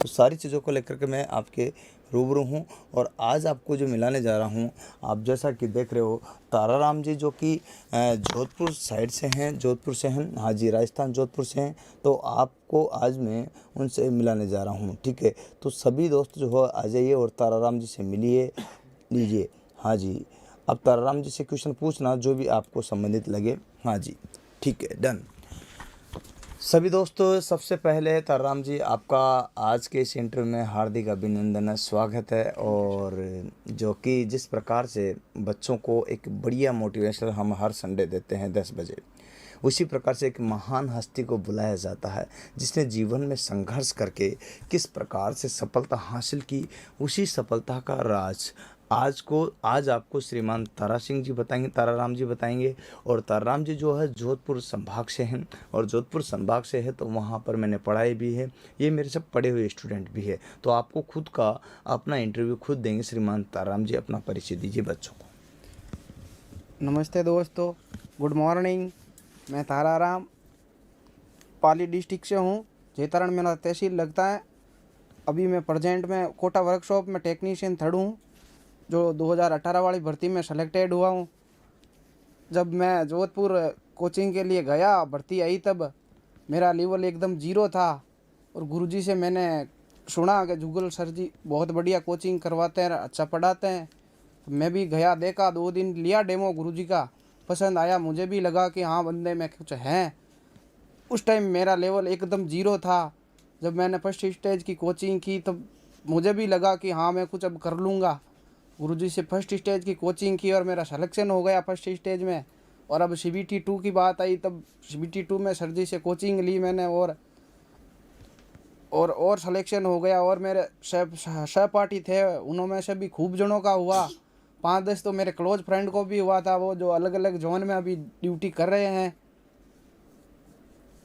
तो सारी चीज़ों को लेकर के मैं आपके रूबरू हूँ। और आज आपको जो मिलाने जा रहा हूँ, आप जैसा कि देख रहे हो, ताराराम जी जो कि जोधपुर साइड से हैं, जोधपुर से हैं, हाँ जी, राजस्थान जोधपुर से हैं। तो आपको आज मैं उनसे मिलाने जा रहा हूँ, ठीक है। तो सभी दोस्त जो है आ जाइए और ताराराम जी से मिलिए लीजिए। हाँ जी, अब ताराराम जी से क्वेश्चन पूछना जो भी आपको संबंधित लगे। हाँ जी, ठीक है, डन। सभी दोस्तों, सबसे पहले ताराराम जी आपका आज के इस इंटरव्यू में हार्दिक अभिनंदन है, स्वागत है। और जो कि जिस प्रकार से बच्चों को एक बढ़िया मोटिवेशन हम हर संडे देते हैं 10 बजे, उसी प्रकार से एक महान हस्ती को बुलाया जाता है जिसने जीवन में संघर्ष करके किस प्रकार से सफलता हासिल की, उसी सफलता का राज आज आपको श्रीमान ताराराम जी बताएंगे। और ताराराम जी जो है जोधपुर संभाग से हैं, और जोधपुर संभाग से है तो वहाँ पर मैंने पढ़ाई भी है, ये मेरे से पढ़े हुए स्टूडेंट भी है। तो आपको खुद का अपना इंटरव्यू खुद देंगे। श्रीमान ताराराम जी, अपना परिचय दीजिए बच्चों को। नमस्ते दोस्तों, गुड मॉर्निंग। मैं ताराराम पाली डिस्ट्रिक्ट से हूँ। जेतरण मेरा तहसील लगता है। अभी मैं प्रेजेंट में कोटा वर्कशॉप में टेक्नीशियन थर्ड हूँ, जो 2018 वाली भर्ती में सेलेक्टेड हुआ हूँ। जब मैं जोधपुर कोचिंग के लिए गया, भर्ती आई, तब मेरा लेवल एकदम जीरो था। और गुरुजी से मैंने सुना कि जुगल सर जी बहुत बढ़िया कोचिंग करवाते हैं, अच्छा पढ़ाते हैं। तो मैं भी गया, देखा, 2 दिन लिया डेमो, गुरुजी का पसंद आया, मुझे भी लगा कि हाँ बंदे में कुछ है। उस टाइम मेरा लेवल एकदम जीरो था। जब मैंने फर्स्ट स्टेज की कोचिंग की तब मुझे भी लगा कि हाँ मैं कुछ अब कर लूँगा। गुरुजी से फर्स्ट स्टेज की कोचिंग की और मेरा सिलेक्शन हो गया फर्स्ट स्टेज में। और अब CBT 2 की बात आई, तब CBT 2 में सर जी से कोचिंग ली मैंने और सिलेक्शन हो गया। और मेरे सहपाठी थे, उनमें से भी खूब जनों का हुआ। 5-10 तो मेरे क्लोज फ्रेंड को भी हुआ था, वो जो अलग अलग जोन में अभी ड्यूटी कर रहे हैं।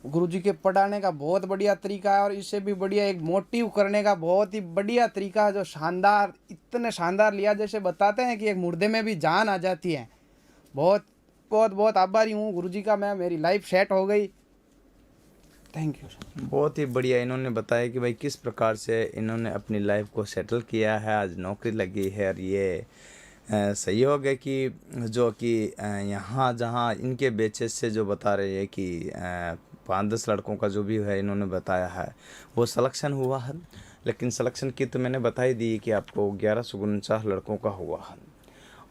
गुरुजी के पढ़ाने का बहुत बढ़िया तरीका है, और इससे भी बढ़िया एक मोटिव करने का बहुत ही बढ़िया तरीका है, जो शानदार, इतने शानदार लिया जैसे बताते हैं कि एक मुर्दे में भी जान आ जाती है। बहुत बहुत बहुत आभारी हूँ गुरुजी का मैं, मेरी लाइफ सेट हो गई। Thank you sir. बहुत ही बढ़िया इन्होंने बताया कि भाई किस प्रकार से इन्होंने अपनी लाइफ को सेटल किया है, आज नौकरी लगी है। और ये सहयोग है कि जो कि यहाँ जहाँ इनके बेचेस से जो बता रहे हैं कि 5-10 लड़कों का जो भी है इन्होंने बताया है वो सिलेक्शन हुआ है। लेकिन सिलेक्शन की तो मैंने बता ही दी कि आपको 1149 लड़कों का हुआ है।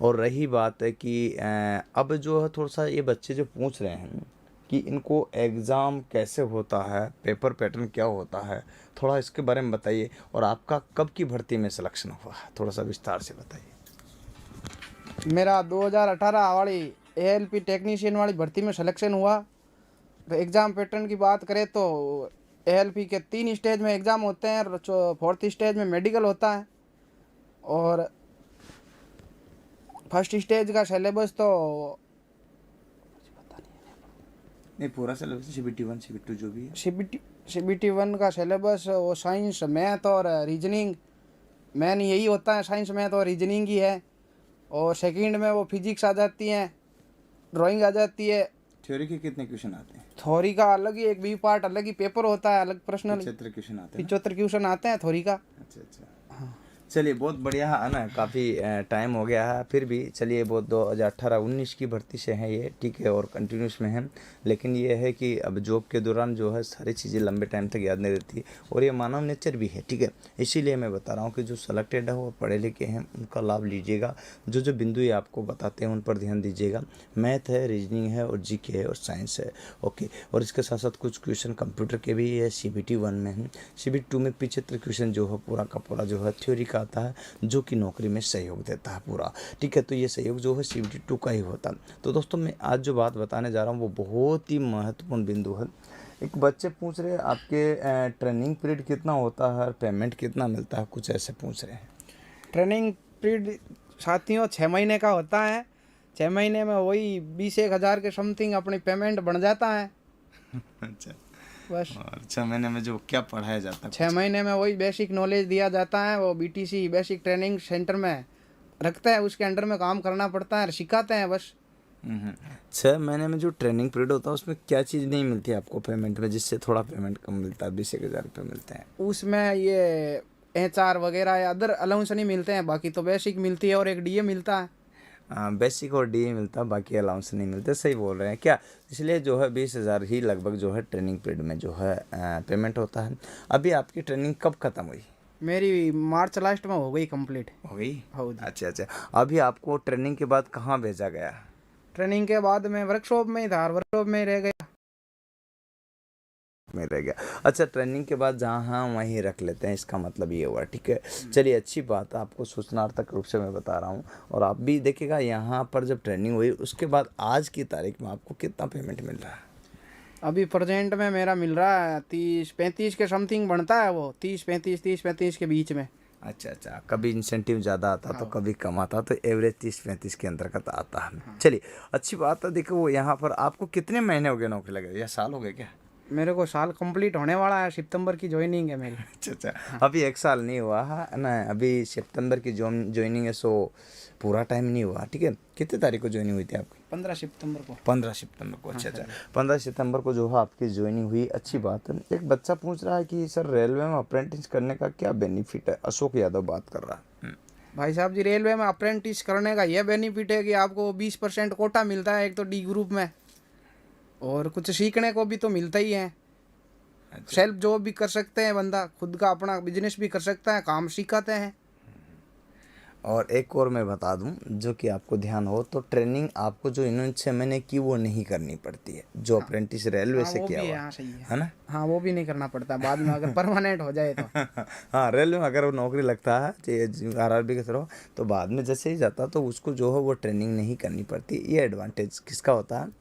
और रही बात है कि अब जो है थोड़ा सा ये बच्चे जो पूछ रहे हैं कि इनको एग्ज़ाम कैसे होता है, पेपर पैटर्न क्या होता है, थोड़ा इसके बारे में बताइए। और आपका कब की भर्ती में सिलेक्शन हुआ है, थोड़ा सा विस्तार से बताइए। मेरा 2018 वाली ALP टेक्नीशियन वाली भर्ती में सिलेक्शन हुआ। तो एग्ज़ाम पैटर्न की बात करें तो ALP के 3 स्टेज में एग्ज़ाम होते हैं, और 4th स्टेज में मेडिकल होता है। और फर्स्ट स्टेज का सिलेबस तो नहीं, पूरा सिलेबस CBT 1 CBT 2 जो भी है। CBT 1 का सिलेबस वो साइंस, मैथ और रीजनिंग, मेन यही होता है, साइंस, मैथ और रीजनिंग ही है। और सेकंड में वो फिजिक्स आ जाती है, ड्राइंग आ जाती है। थ्योरी के कितने क्वेश्चन आते हैं? थ्योरी का अलग ही एक B पार्ट, अलग ही पेपर होता है, अलग पर्सनल 75 क्वेश्चन आते हैं। 75 क्वेश्चन आते हैं थ्योरी का। अच्छा अच्छा, हाँ। चलिए बहुत बढ़िया है ना। काफ़ी टाइम हो गया है, फिर भी चलिए, बहुत 2018-19 की भर्ती से है ये, ठीक है, और कंटिन्यूस में है। लेकिन ये है कि अब जॉब के दौरान जो है सारी चीज़ें लंबे टाइम तक याद नहीं रहती, और ये मानव नेचर भी है, ठीक है। इसीलिए मैं बता रहा हूँ कि जो सेलेक्टेड है वो पढ़े लिखे हैं, उनका लाभ लीजिएगा। जो जो बिंदु ये आपको बताते हैं उन पर ध्यान दीजिएगा। मैथ है, रीजनिंग है, और GK है, और साइंस है, ओके। और इसके साथ साथ कुछ क्वेश्चन कंप्यूटर के भी है, CBT 1 में है। CBT 2 में 75 क्वेश्चन जो है पूरा का पूरा जो है थ्योरी का आता है, जो कि नौकरी में सहयोग देता है पूरा, ठीक है। तो ये सहयोग जो है CBT 2 का ही होता है। तो दोस्तों, मैं आज जो बात बताने जा रहा हूँ वो बहुत ही महत्वपूर्ण बिंदु है। एक बच्चे पूछ रहे हैं आपके ट्रेनिंग पीरियड कितना होता है और पेमेंट कितना मिलता है, कुछ ऐसे पूछ रहे हैं। ट्रेनिंग पीरियड साथियों 6 महीने का होता है। 6 महीने में वही 20-1 हज़ार के समथिंग अपनी पेमेंट बन जाता है। अच्छा, बस। और 6 महीने में जो क्या पढ़ाया जाता है? 6 महीने में वही बेसिक नॉलेज दिया जाता है, वो BTC बेसिक ट्रेनिंग सेंटर में रखते हैं, उसके अंडर में काम करना पड़ता है, सिखाते हैं बस। 6 महीने में जो ट्रेनिंग पीरियड होता है उसमें क्या चीज़ नहीं मिलती है आपको पेमेंट में, जिससे थोड़ा पेमेंट कम मिलता है, 20,000 रुपये मिलते हैं? उसमें ये HR वगैरह या अदर अलाउंस नहीं मिलते हैं, बाकी तो बेसिक मिलती है और एक DA मिलता है। बेसिक और डी मिलता है, बाकी अलाउंस नहीं मिलते। सही बोल रहे हैं क्या? इसलिए जो है 20,000 ही लगभग जो है ट्रेनिंग पीरियड में जो है पेमेंट होता है। अभी आपकी ट्रेनिंग कब ख़त्म हुई? मेरी मार्च लास्ट में हो गई कंप्लीट। हो गई? हो जी। अच्छा अच्छा। अभी आपको ट्रेनिंग के बाद कहाँ भेजा गया? ट्रेनिंग के बाद मैं वर्कशॉप में ही था और वर्कशॉप में ही रह गया। में रह गया। अच्छा, ट्रेनिंग के बाद जहाँ हाँ वहीं रख लेते हैं, इसका मतलब ये हुआ। ठीक है, चलिए अच्छी बात है, आपको सूचनार्थक रूप से मैं बता रहा हूँ। और आप भी देखिएगा यहाँ पर जब ट्रेनिंग हुई उसके बाद आज की तारीख में आपको कितना पेमेंट मिल रहा है? अभी प्रेजेंट में मेरा मिल रहा है 30-35 के समथिंग बनता है, वो 30-35 के बीच में। अच्छा अच्छा, कभी इंसेंटिव ज़्यादा आता तो कभी कम आता, तो एवरेज 30-35 के अंतर्गत आता है। चलिए अच्छी बात है। देखो यहाँ पर आपको कितने महीने हो गए नौकरी लगे, या साल हो गए क्या? मेरे को साल कंप्लीट होने वाला है, सितंबर की ज्वाइनिंग है मेरी। अच्छा अच्छा, अभी 1 साल नहीं हुआ है ना, अभी सितंबर की ज्वाइनिंग है, सो पूरा टाइम नहीं हुआ। ठीक है, कितने तारीख को ज्वाइनिंग हुई थी आपकी? 15 सितंबर को। 15 सितंबर को। अच्छा अच्छा, 15 सितंबर को जो है आपकी ज्वाइनिंग हुई। अच्छी बात है। एक बच्चा पूछ रहा है कि सर रेलवे में अप्रेंटिस करने का क्या बेनिफिट है? अशोक यादव बात कर रहा है। भाई साहब जी, रेलवे में अप्रेंटिस करने का यह बेनिफिट है कि आपको 20% कोटा मिलता है, एक तो D ग्रुप में, और कुछ सीखने को भी तो मिलता ही है। सेल्फ जॉब भी कर सकते हैं, बंदा खुद का अपना बिजनेस भी कर सकता है, काम सिखाते हैं। और एक और मैं बता दूं जो कि आपको ध्यान हो, तो ट्रेनिंग आपको जो इन्होंने 6 महीने की वो नहीं करनी पड़ती है, जो अप्रेंटिस रेलवे से वो किया भी हुआ है, हाँ सही है। है ना? हाँ वो भी नहीं करना पड़ता बाद में अगर परमानेंट हो जाए तो। हाँ, रेलवे में अगर वो नौकरी लगता है चाहिए RRB के थ्रू, तो बाद में जैसे ही जाता तो उसको जो है वो ट्रेनिंग नहीं करनी पड़ती। ये एडवांटेज किसका होता है?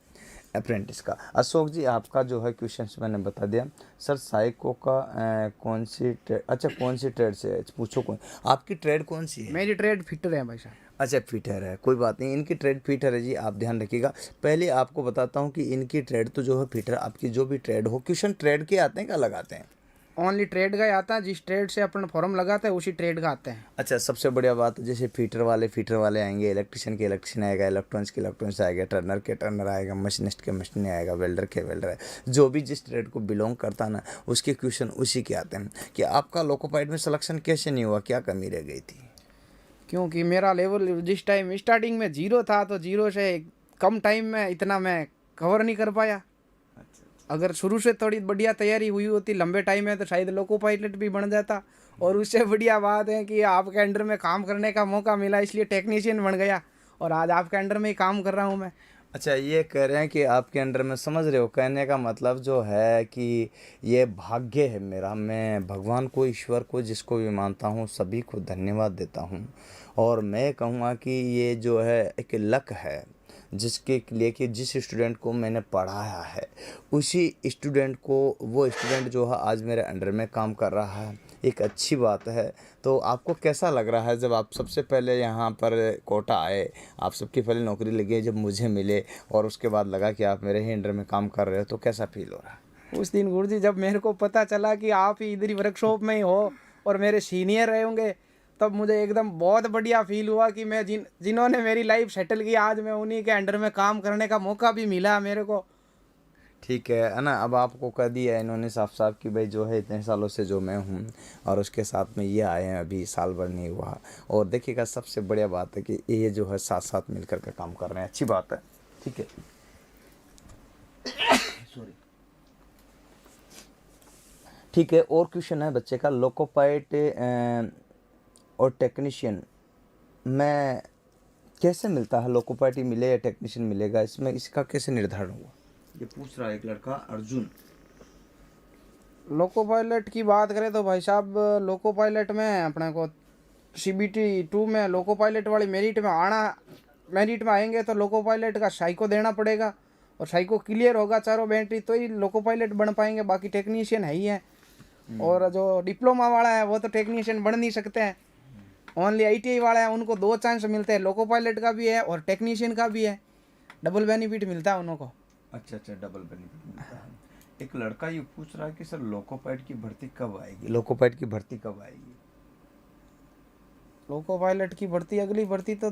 अप्रेंटिस का। अशोक जी, आपका जो है क्वेश्चंस मैंने बता दिया। सर साइको का कौन सी ट्रेड, अच्छा कौन सी ट्रेड से है? पूछो कौन, आपकी ट्रेड कौन सी है? मेरी ट्रेड फिटर है भाई साहब। अच्छा, फिटर है, कोई बात नहीं, इनकी ट्रेड फिटर है जी, आप ध्यान रखिएगा। पहले आपको बताता हूँ कि इनकी ट्रेड तो जो है फिटर, आपकी जो भी ट्रेड हो, क्वेश्चन ट्रेड के आते हैं क्या लगाते हैं? ओनली ट्रेड का ही आता है, जिस ट्रेड से अपन फॉर्म लगाते हैं उसी ट्रेड का आते हैं। अच्छा, सबसे बढ़िया बात, जैसे फिटर वाले आएंगे, इलेक्ट्रिशियन के इलेक्ट्रिशियन आएगा, इलेक्ट्रॉनिक्स के इलेक्ट्रॉनिक्स आएगा, टर्नर के टर्नर आएगा, मशीनिस्ट के मशीन आएगा, वेल्डर के वेल्डर है। जो भी जिस ट्रेड को बिलोंग करता है ना, उसके क्वेश्चन उसी के आते हैं। कि आपका लोकोपाइड में सिलेक्शन कैसे नहीं हुआ, क्या कमी रह गई थी? क्योंकि मेरा लेवल जिस टाइम स्टार्टिंग में 0 था, तो 0 से कम टाइम में इतना मैं कवर नहीं कर पाया। अगर शुरू से थोड़ी बढ़िया तैयारी हुई होती लंबे टाइम में, तो शायद लोको पायलट भी बन जाता। और उससे बढ़िया बात है कि आपके अंडर में काम करने का मौका मिला, इसलिए टेक्नीशियन बन गया और आज आपके अंडर में ही काम कर रहा हूँ मैं। अच्छा, ये कह रहे हैं कि आपके अंडर में, समझ रहे हो कहने का मतलब जो है कि ये भाग्य है मेरा। मैं भगवान को, ईश्वर को, जिसको भी मानता हूँ, सभी को धन्यवाद देता हूँ। और मैं कहूँगा कि ये जो है एक लक है, जिसके लिए कि जिस स्टूडेंट को मैंने पढ़ाया है उसी स्टूडेंट को, वो स्टूडेंट जो है आज मेरे अंडर में काम कर रहा है। एक अच्छी बात है। तो आपको कैसा लग रहा है जब आप सबसे पहले यहाँ पर कोटा आए, आप सबकी पहले नौकरी लगी, जब मुझे मिले और उसके बाद लगा कि आप मेरे ही अंडर में काम कर रहे हो, तो कैसा फील हो रहा है? उस दिन गुरुजी जब मेरे को पता चला कि आप ही इधर ही वर्कशॉप में ही हो और मेरे सीनियर रहे होंगे, तब मुझे एकदम बहुत बढ़िया फील हुआ कि मैं जिन्होंने मेरी लाइफ सेटल की, आज मैं उन्हीं के अंडर में काम करने का मौका भी मिला मेरे को। ठीक है ना? अब आपको कह दिया है इन्होंने साफ साफ कि भाई जो है इतने सालों से जो मैं हूँ, और उसके साथ में ये आए हैं, अभी साल भर नहीं हुआ। और देखिएगा सबसे बढ़िया बात है कि ये जो है साथ साथ मिलकर के काम कर रहे हैं, अच्छी बात है। ठीक है, सॉरी, ठीक है। और क्वेश्चन है बच्चे का, लोकोपाइट और टेक्नीशियन में कैसे मिलता है? लोकोपाइट ही मिले या टेक्नीशियन मिलेगा, इसमें इसका कैसे निर्धारण हुआ? ये पूछ रहा है एक लड़का अर्जुन। लोको पायलट की बात करें तो भाई साहब, लोको पायलट में अपने को CBT 2 में लोको पायलट वाली मेरिट में आएंगे तो लोको पायलट का साइको देना पड़ेगा, और साइको क्लियर होगा चारों बेंट्री तो ही लोको पायलट बन पाएंगे, बाकी टेक्नीशियन है ही है। और जो डिप्लोमा वाला है वो तो टेक्नीशियन बन नहीं सकते हैं। ओनली ITI वाला है, उनको 2 चांस मिलते हैं, लोको पायलट का भी है और टेक्नीशियन का भी है, डबल बेनिफिट मिलता है उनको। अच्छा अच्छा, डबल बेनिफिट मिलता है। एक लड़का ये पूछ रहा है कि सर लोकोपाइट की भर्ती कब आएगी? लोकोपाइट की भर्ती कब आएगी? लोको पायलट की भर्ती, अगली भर्ती तो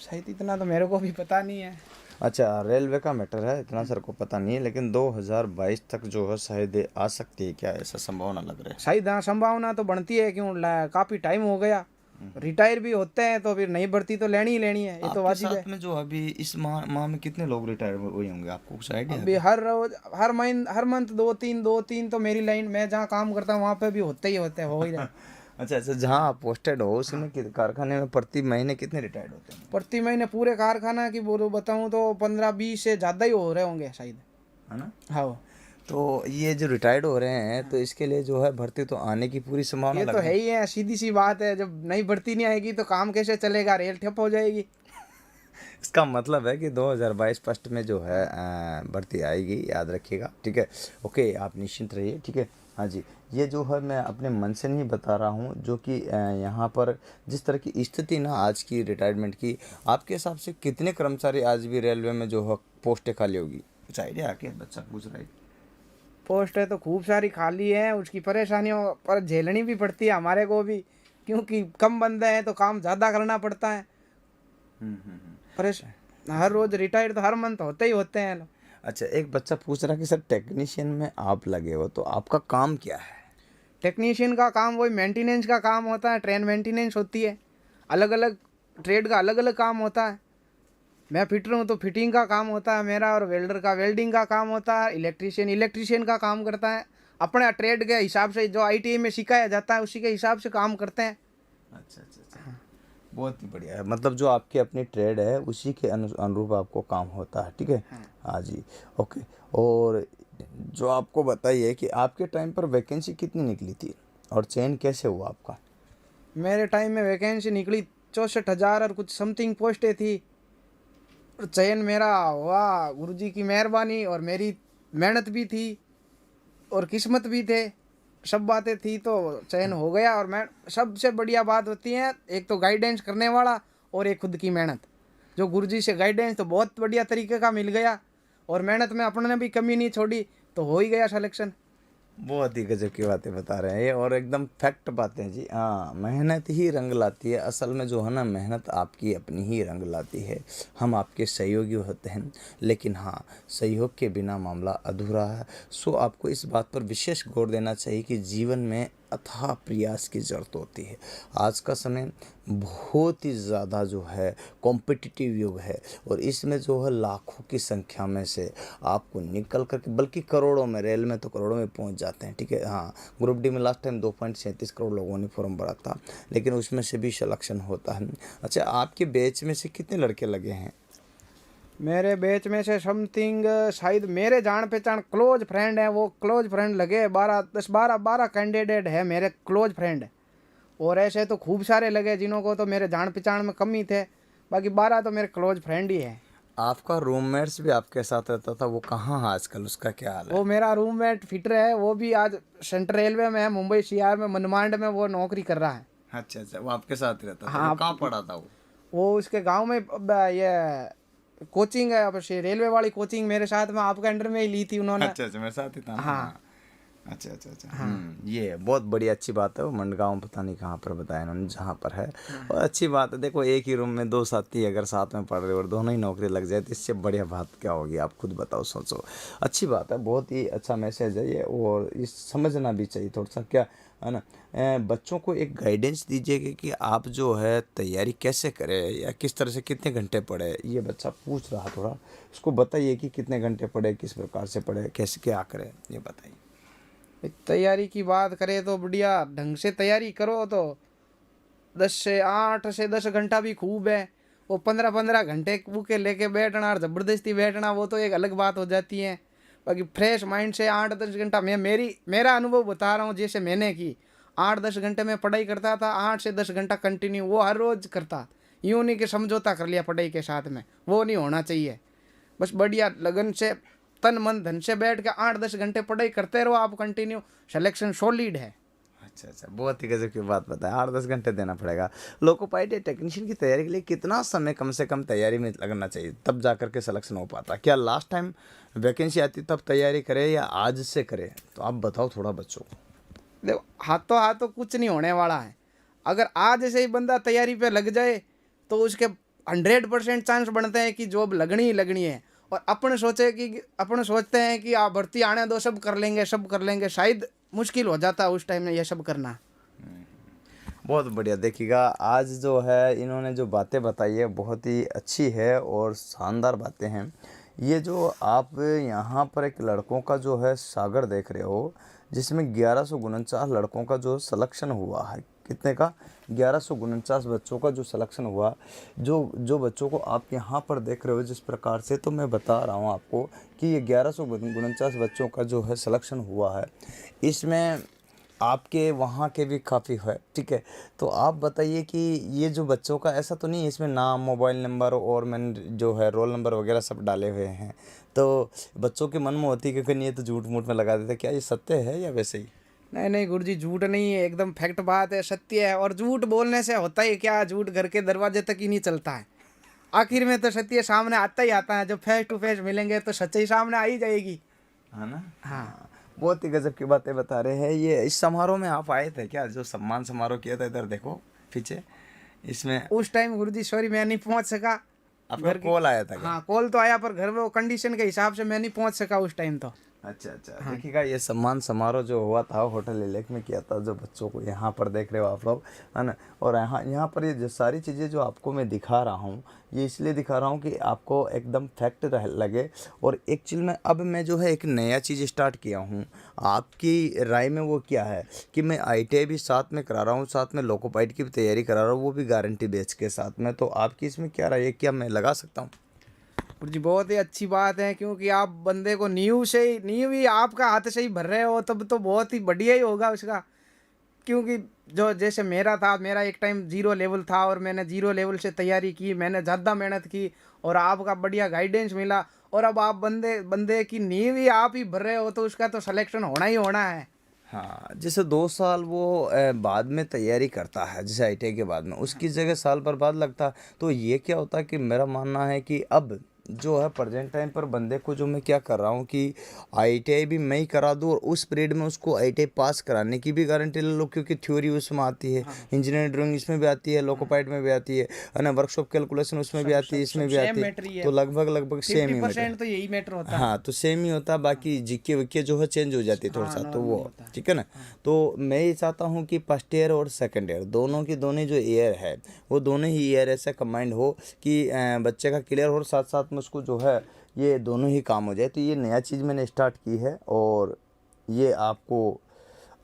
शायद इतना तो मेरे को भी पता नहीं है। अच्छा, रेलवे का मैटर है, इतना सर को पता नहीं है, लेकिन 2022 तक जो है शायद ये आ सकती है, क्या ऐसा संभावना लग रहा है? शायद हाँ, संभावना तो बनती है, क्यों काफ़ी टाइम हो गया, रिटायर भी होते हैं तो फिर नई भर्ती तो लेनी ही लेनी है, ये तो आपके वाजिब है। साथ में जो अभी इस माह में कितने लोग रिटायर हुए होंगे, आपको कुछ आइडिया अभी है? हर रोज हर मंथ दो तीन तो मेरी लाइन में जहाँ काम करता हूँ वहाँ पे भी होते ही होते हैं, हो ही रहे। अच्छा अच्छा, जहाँ आप पोस्टेड हो उसमें कारखाने में प्रति महीने कितने रिटायर्ड होते हैं? प्रति महीने पूरे कारखाना की बोलो बताऊँ तो 15-20 से ज़्यादा ही हो रहे होंगे शायद। है ना? हाँ, तो ये जो रिटायर्ड हो रहे हैं तो इसके लिए जो है भर्ती तो आने की पूरी संभावना ये लग तो रही है ही है, सीधी सी बात है, जब नई भर्ती नहीं आएगी तो काम कैसे चलेगा, रेल ठप हो जाएगी। इसका मतलब है कि 2022 फर्स्ट में जो है भर्ती आएगी, याद रखिएगा, ठीक है? ओके, आप निश्चिंत रहिए, ठीक है? हाँ जी, ये जो है मैं अपने मन से नहीं बता रहा हूँ, जो कि यहाँ पर जिस तरह की स्थिति ना आज की रिटायरमेंट की, आपके हिसाब से कितने कर्मचारी आज भी रेलवे में जो है पोस्टें खाली होगी? कुछ आइडिया है क्या? बच्चा पूछ रहा है। पोस्ट है तो खूब सारी खाली है, उसकी परेशानियों पर झेलनी भी पड़ती है हमारे को भी, क्योंकि कम बंदे हैं तो काम ज़्यादा करना पड़ता है। परेशान हर रोज रिटायर तो हर मंथ होते ही होते हैं लोग। अच्छा, एक बच्चा पूछ रहा कि सर टेक्नीशियन में आप लगे हो तो आपका काम क्या है? टेक्नीशियन का काम वही मेंटेनेंस का काम होता है, ट्रेन मेंटेनेंस होती है, अलग अलग ट्रेड का अलग अलग काम होता है। मैं फिटर हूँ तो फिटिंग का काम होता है मेरा, और वेल्डर का वेल्डिंग का काम होता है, इलेक्ट्रीशियन का काम करता है। अपने ट्रेड के हिसाब से जो आईटीआई में सिखाया जाता है उसी के हिसाब से काम करते हैं। अच्छा अच्छा अच्छा, बहुत ही बढ़िया है, मतलब जो आपकी अपनी ट्रेड है उसी के अनुरूप आपको काम होता है, ठीक है? हाँ जी, ओके। और जो आपको बताइए कि आपके टाइम पर वैकेंसी कितनी निकली थी और चयन कैसे हुआ आपका? मेरे टाइम में वैकेंसी निकली 64,000 और कुछ समथिंग पोस्टें थी, और चयन मेरा हुआ गुरुजी की मेहरबानी, और मेरी मेहनत भी थी और किस्मत भी थे, सब बातें थी तो चयन हो गया। और मैं सबसे बढ़िया बात होती है, एक तो गाइडेंस करने वाला और एक खुद की मेहनत। जो गुरुजी से गाइडेंस तो बहुत बढ़िया तरीके का मिल गया, और मेहनत में अपने ने भी कमी नहीं छोड़ी, तो हो ही गया सिलेक्शन। बहुत ही गजब की बातें बता रहे हैं ये, और एकदम फैक्ट बातें हैं जी। हाँ, मेहनत ही रंग लाती है, असल में जो है ना, मेहनत आपकी अपनी ही रंग लाती है। हम आपके सहयोगी होते हैं, लेकिन हाँ, सहयोग के बिना मामला अधूरा है। सो आपको इस बात पर विशेष गौर देना चाहिए कि जीवन में अथाह प्रयास की ज़रूरत होती है। आज का समय बहुत ही ज़्यादा जो है कॉम्पिटिटिव युग है, और इसमें जो है लाखों की संख्या में से आपको निकल कर के, बल्कि करोड़ों में, रेल में तो करोड़ों में पहुंच जाते हैं, ठीक है? हाँ, ग्रुप डी में लास्ट टाइम 2.37 करोड़ लोगों ने फॉर्म भरा था, लेकिन उसमें से भी सिलेक्शन होता है। अच्छा, आपके बैच में से कितने लड़के लगे हैं? मेरे बैच में से समथिंग शायद मेरे जान पहचान क्लोज फ्रेंड है, वो क्लोज फ्रेंड लगे 12 कैंडिडेट है मेरे क्लोज फ्रेंड। और ऐसे तो खूब सारे लगे जिन्हों को तो मेरे जान पहचान में कम ही थे, बाकी 12 तो मेरे क्लोज फ्रेंड ही है। आपका रूममेट्स भी आपके साथ रहता था, वो कहाँ है आजकल, उसका क्या हाल है? वो मेरा रूममेट फिटर है, वो भी आज सेंट्रल रेलवे में है, मुंबई सीआर में मनमाड में वो नौकरी कर रहा है। अच्छा अच्छा, वो आपके साथ ही रहता था? हाँ, वो कहाँ पढ़ा था वो? वो उसके गांव में ये कोचिंग है, अब रेलवे वाली कोचिंग मेरे साथ में आपके अंडर में ही ली थी उन्होंने। अच्छा अच्छा, मेरे साथ ही था ना? हाँ। अच्छा अच्छा अच्छा, ये बहुत बड़ी अच्छी बात है। वो मंडगांव पता नहीं कहाँ पर बताया इन्होंने, जहाँ पर है, और अच्छी बात है। देखो, एक ही रूम में दो साथी अगर साथ में पढ़ रहे हो और दोनों ही नौकरी लग जाए तो इससे बढ़िया बात क्या होगी, आप खुद बताओ, सोचो। अच्छी बात है, बहुत ही अच्छा मैसेज है ये, और इस समझना भी चाहिए थोड़ा सा, क्या है ना? बच्चों को एक गाइडेंस दीजिएगा कि आप जो है तैयारी कैसे करें, या किस तरह से कितने घंटे पढ़े। ये बच्चा पूछ रहा, थोड़ा उसको बताइए कि कितने घंटे पढ़े, किस प्रकार से पढ़े, कैसे क्या करें, ये बताइए। तैयारी की बात करें तो बढ़िया ढंग से तैयारी करो तो 8 से 10 घंटा भी खूब है। वो 15-15 घंटे बुके लेके बैठना और ज़बरदस्ती बैठना, वो तो एक अलग बात हो जाती है। बाकी फ्रेश माइंड से 8-10 घंटा, मेरा अनुभव बता रहा हूँ, जैसे मैंने की 8-10 घंटे में पढ़ाई करता था, 8 से 10 घंटा कंटिन्यू वो हर रोज़ करता। यूँ नहीं कि समझौता कर लिया पढ़ाई के साथ में, वो नहीं होना चाहिए। बस बढ़िया लगन से तन मन धन से बैठ के 8-10 घंटे पढ़ाई करते रहो आप कंटिन्यू, सिलेक्शन सॉलिड है। अच्छा अच्छा, बहुत ही गजब की बात बताया। 8-10 घंटे देना पड़ेगा। लोको पायलट टेक्नीशियन की तैयारी के लिए कितना समय कम से कम तैयारी में लगना चाहिए, तब जा कर के सिलेक्शन हो पाता? क्या लास्ट टाइम वैकेंसी आती तब तैयारी करे या आज से करे? तो आप बताओ थोड़ा बच्चों को। देखो, हाथों हाथों कुछ नहीं होने वाला है। अगर आज से ही बंदा तैयारी पे लग जाए तो उसके 100% चांस बनते हैं कि जॉब लगनी ही लगनी है। और अपन सोचते हैं कि आप भर्ती आने दो, सब कर लेंगे, शायद मुश्किल हो जाता है उस टाइम में ये सब करना। बहुत बढ़िया। देखिएगा आज जो है इन्होंने जो बातें बताई है बहुत ही अच्छी है और शानदार बातें हैं। ये जो आप यहाँ पर एक लड़कों का जो है सागर देख रहे हो जिसमें 1149 लड़कों का जो सिलेक्शन हुआ है। कितने का? 1149 बच्चों का जो सिलेक्शन हुआ। जो बच्चों को आप यहाँ पर देख रहे हो जिस प्रकार से, तो मैं बता रहा हूँ आपको कि ये 1149 बच्चों का जो है सिलेक्शन हुआ है। इसमें आपके वहाँ के भी काफ़ी है, ठीक है। तो आप बताइए कि ये जो बच्चों का ऐसा तो नहीं है इसमें नाम, मोबाइल नंबर और मैंने जो है रोल नंबर वगैरह सब डाले हुए हैं, तो बच्चों के मन में होती है कि नहीं ये तो झूठ मूठ में लगा देते, क्या ये सत्य है या वैसे ही? नहीं नहीं गुरुजी, झूठ नहीं है, एकदम फैक्ट बात है, सत्य है। और झूठ बोलने से होता ही क्या, झूठ घर के दरवाजे तक ही नहीं चलता है। आखिर में तो सत्य सामने आता ही आता है। जब फेस टू फेस मिलेंगे तो सच्चाई सामने आ ही जाएगी, है ना? हाँ। बहुत ही गजब की बातें बता रहे हैं। ये इस समारोह में आप आए थे क्या, जो सम्मान समारोह किया था? इधर देखो पीछे इसमें। उस टाइम गुरुजी सॉरी मैं नहीं पहुंच सका। आपका कॉल आया था क्या? हाँ कॉल तो आया, पर घर में वो कंडीशन के हिसाब से मैं नहीं पहुंच सका उस टाइम तो। अच्छा अच्छा। देखिएगा ये सम्मान समारोह जो हुआ था होटल इलेक में किया था, जो बच्चों को यहाँ पर देख रहे हो आप लोग, है ना। और यहाँ पर ये जो सारी चीज़ें जो आपको मैं दिखा रहा हूँ ये इसलिए दिखा रहा हूँ कि आपको एकदम फैक्ट लगे। और एक्चुअल में अब मैं जो है एक नया चीज़ स्टार्ट किया हूँ, आपकी राय में वो क्या है कि मैं ITI भी साथ में करा रहा हूँ, साथ में लोको पाइलट की भी तैयारी करा रहा हूँ, वो भी गारंटी बेच के साथ में। तो आपकी इसमें क्या राय है, क्या मैं लगा सकता हूँ? जी बहुत ही अच्छी बात है, क्योंकि आप बंदे को नींव ही आपका हाथ से ही भर रहे हो, तब तो बहुत ही बढ़िया ही होगा उसका। क्योंकि जो जैसे मेरा एक टाइम 0 लेवल था और मैंने 0 लेवल से तैयारी की, मैंने ज़्यादा मेहनत की और आपका बढ़िया गाइडेंस मिला। और अब आप बंदे की नींव ही आप ही भर रहे हो, तो उसका तो सिलेक्शन होना ही होना है। हाँ, जैसे 2 साल वो बाद में तैयारी करता है, जैसे ITI के बाद में उसकी जगह साल भर बाद लगता है। तो ये क्या होता है कि मेरा मानना है कि अब जो है प्रेजेंट टाइम पर बंदे को जो मैं क्या कर रहा हूँ कि ITI भी मैं ही करा दूँ और उस पीरियड में उसको ITI पास कराने की भी गारंटी ले लो, क्योंकि थ्योरी उसमें आती है, इंजीनियरिंग ड्राइंग इसमें भी आती है, लोको पाइलट में भी आती है ना, वर्कशॉप कैलकुलेशन उसमें भी आती है, इसमें भी आती है। तो लगभग सेम ही मैटर। तो यही मैटर होता है। हाँ, तो सेम ही होता है, बाकी जीके वीके जो है चेंज हो जाती है थोड़ा सा, तो वो ठीक है ना। तो मैं ये चाहता हूँ कि फर्स्ट ईयर और सेकंड ईयर दोनों की दोनों जो ईयर है वो दोनों ही ईयर ऐसा कंबाइंड हो कि बच्चे का क्लियर हो और साथ साथ में उसको जो है ये दोनों ही काम हो जाए। तो ये नया चीज़ मैंने स्टार्ट की है और ये आपको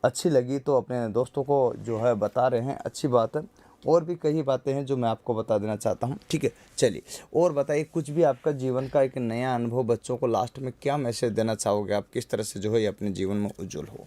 अच्छी लगी तो अपने दोस्तों को जो है बता रहे हैं, अच्छी बात है। और भी कई बातें हैं जो मैं आपको बता देना चाहता हूँ, ठीक है। चलिए और बताइए कुछ भी आपका जीवन का एक नया अनुभव, बच्चों को लास्ट में क्या मैसेज देना चाहोगे आप, किस तरह से जो है ये अपने जीवन में उज्जवल हो?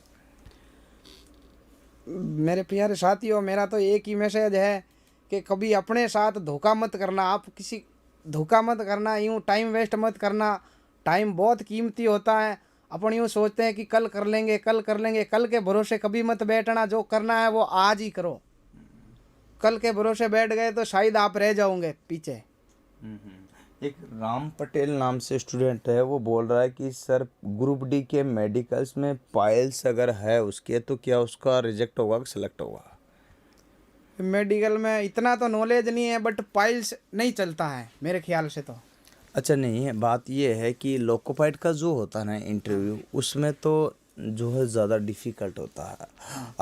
मेरे प्यारे साथियों, मेरा तो एक ही मैसेज है कि कभी अपने साथ धोखा मत करना। आप किसी धोखा मत करना, यूँ टाइम वेस्ट मत करना। टाइम बहुत कीमती होता है। अपन यूँ सोचते हैं कि कल कर लेंगे, कल के भरोसे कभी मत बैठना। जो करना है वो आज ही करो। कल के भरोसे बैठ गए तो शायद आप रह जाओगे पीछे। एक राम पटेल नाम से स्टूडेंट है, वो बोल रहा है कि सर ग्रुप डी के मेडिकल्स में पाइल्स अगर है उसके तो क्या उसका रिजेक्ट होगा कि सिलेक्ट होगा? मेडिकल में इतना तो नॉलेज नहीं है, बट पाइल्स नहीं चलता है मेरे ख्याल से तो। अच्छा नहीं है, बात ये है कि लोकोपाइट का जो होता है ना इंटरव्यू, उसमें तो जो है ज़्यादा डिफ़िकल्ट होता है।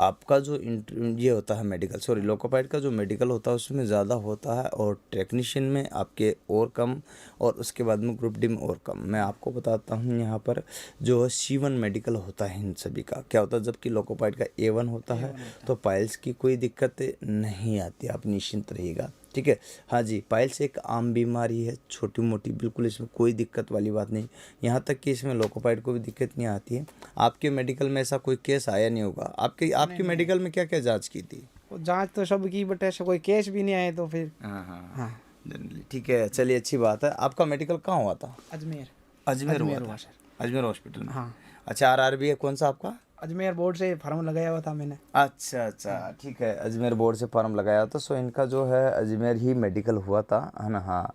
आपका जो ये होता है मेडिकल, सॉरी लोकोपाइट का जो मेडिकल होता है उसमें ज़्यादा होता है और टेक्नीशियन में आपके और कम, और उसके बाद में ग्रुप डी में और कम। मैं आपको बताता हूँ यहाँ पर जो है C1 मेडिकल होता है इन सभी का क्या होता है, जबकि लोकोपाइट का A1 होता है। तो पाइल्स की कोई दिक्कत नहीं आती, आप निश्चिंत रहिएगा, ठीक है। हाँ जी, पाइल्स एक आम बीमारी है, छोटी मोटी, बिल्कुल इसमें कोई दिक्कत वाली बात नहीं। यहाँ तक कि इसमें लोकोपाइट को भी दिक्कत नहीं आती है। आपके मेडिकल में ऐसा कोई केस आया नहीं होगा? आपकी मेडिकल में क्या क्या जांच की थी? वो जांच तो सब की, बट ऐसा कोई केस भी नहीं आए तो फिर। हाँ हाँ हाँ, जनरली ठीक है। चलिए अच्छी बात है। आपका मेडिकल कहाँ हुआ था? अजमेर अजमेर हुआ था? सर। अजमेर हॉस्पिटल में? हाँ, अच्छा, RRB है कौन सा आपका? अजमेर बोर्ड से फॉर्म लगाया हुआ था मैंने। अच्छा अच्छा, ठीक है, अजमेर बोर्ड से फॉर्म लगाया था। सो इनका जो है अजमेर ही मेडिकल हुआ था, है ना। हाँ,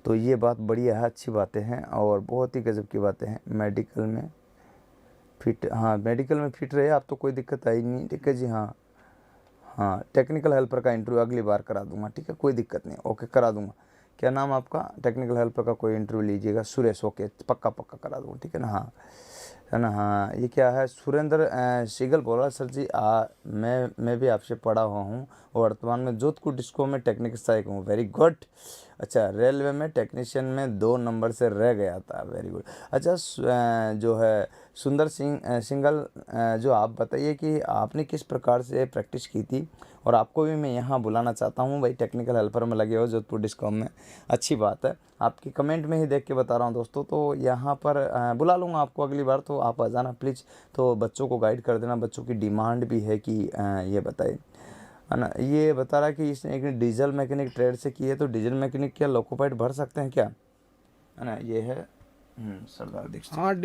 तो ये बात बढ़िया है, अच्छी बातें हैं और बहुत ही गजब की बातें हैं। मेडिकल में फिट, हाँ मेडिकल में फिट रहे आप तो कोई दिक्कत आई नहीं, ठीक है जी। हाँ हाँ, टेक्निकल हेल्पर का इंटरव्यू अगली बार करा दूंगा, ठीक है, कोई दिक्कत नहीं, ओके करा दूंगा। क्या नाम आपका? टेक्निकल हेल्पर का कोई इंटरव्यू लीजिएगा। सुरेश, ओके, पक्का पक्का करा दूँ, ठीक है ना? हाँ, है ना? हाँ, ये क्या है? सुरेंद्र शिगल बोल रहा है, सर जी मैं भी आपसे पढ़ा हुआ हूँ और वर्तमान में जोधपुर डिस्को में टेक्निकल सहायक हूँ। Very good. अच्छा, रेलवे में टेक्नीशियन में 2 नंबर से रह गया था। Very good. अच्छा, जो है सुंदर सिंगल, जो आप बताइए कि आपने किस प्रकार से प्रैक्टिस की थी, और आपको भी मैं यहाँ बुलाना चाहता हूँ भाई, टेक्निकल हेल्पर में लगे हो जोधपुर डिस्कॉम में। अच्छी बात है, आपकी कमेंट में ही देख के बता रहा हूँ दोस्तों। तो यहाँ पर बुला लूँगा आपको अगली बार, तो आप आ जाना प्लीज़। तो बच्चों को गाइड कर देना, बच्चों की डिमांड भी है कि ये बताए, है ना? ये बता रहा है कि इसने एक डीजल मैकेनिक ट्रेड से की है, तो डीजल मैकेनिक क्या लोकोपाइट भर सकते हैं क्या, है ना? ये है सरदार दीक्षित। हाँ,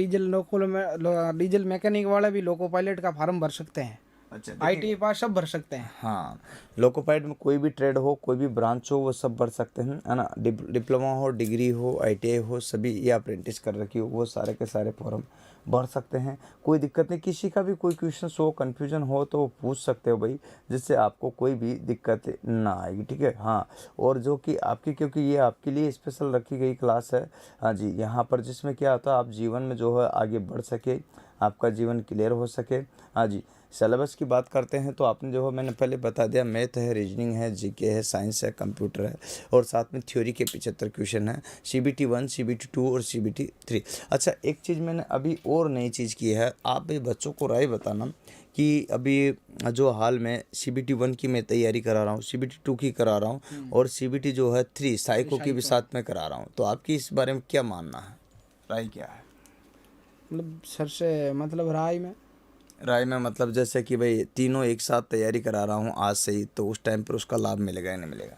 डीजल मैकेनिक वाले भी लोको पायलट का फार्म भर सकते हैं। अच्छा, आईटी पास सब भर सकते हैं। हाँ, लोकोपाइट में कोई भी ट्रेड हो, कोई भी ब्रांच हो, वो सब भर सकते हैं, है ना? डिप्लोमा हो, डिग्री हो, आईटीआई हो, सभी, या अप्रेंटिस कर रखी हो, वो सारे के सारे फॉर्म भर सकते हैं। कोई दिक्कत नहीं, किसी का भी कोई क्वेश्चन हो, कन्फ्यूजन हो तो पूछ सकते हो भाई, जिससे आपको कोई भी दिक्कत ना आएगी, ठीक है? हाँ, और जो कि आपकी, क्योंकि ये आपके लिए स्पेशल रखी गई क्लास है, हाँ जी, यहाँ पर जिसमें क्या होता है, आप जीवन में जो है आगे बढ़ सके, आपका जीवन क्लियर हो सके। हाँ जी, सिलेबस की बात करते हैं तो आपने जो है, मैंने पहले बता दिया, मैथ है, रीजनिंग है, जीके है, साइंस है, कंप्यूटर है, और साथ में थ्योरी के 75 क्वेश्चन है, CBT 1, CBT 2 और CBT 3। अच्छा, एक चीज़ मैंने अभी और नई चीज़ की है, आप भी बच्चों को राय बताना कि अभी जो हाल में CBT 1 की मैं तैयारी करा रहा हूँ, CBT 2 की करा रहा हूँ, और CBT जो है 3 साइको की भी साथ में करा रहा हूँ। तो आपकी इस बारे में क्या मानना है, राय क्या है? मतलब सर से मतलब राय में मतलब जैसे कि भाई तीनों एक साथ तैयारी करा रहा हूँ आज से ही, तो उस टाइम पर उसका लाभ मिलेगा या नहीं मिलेगा?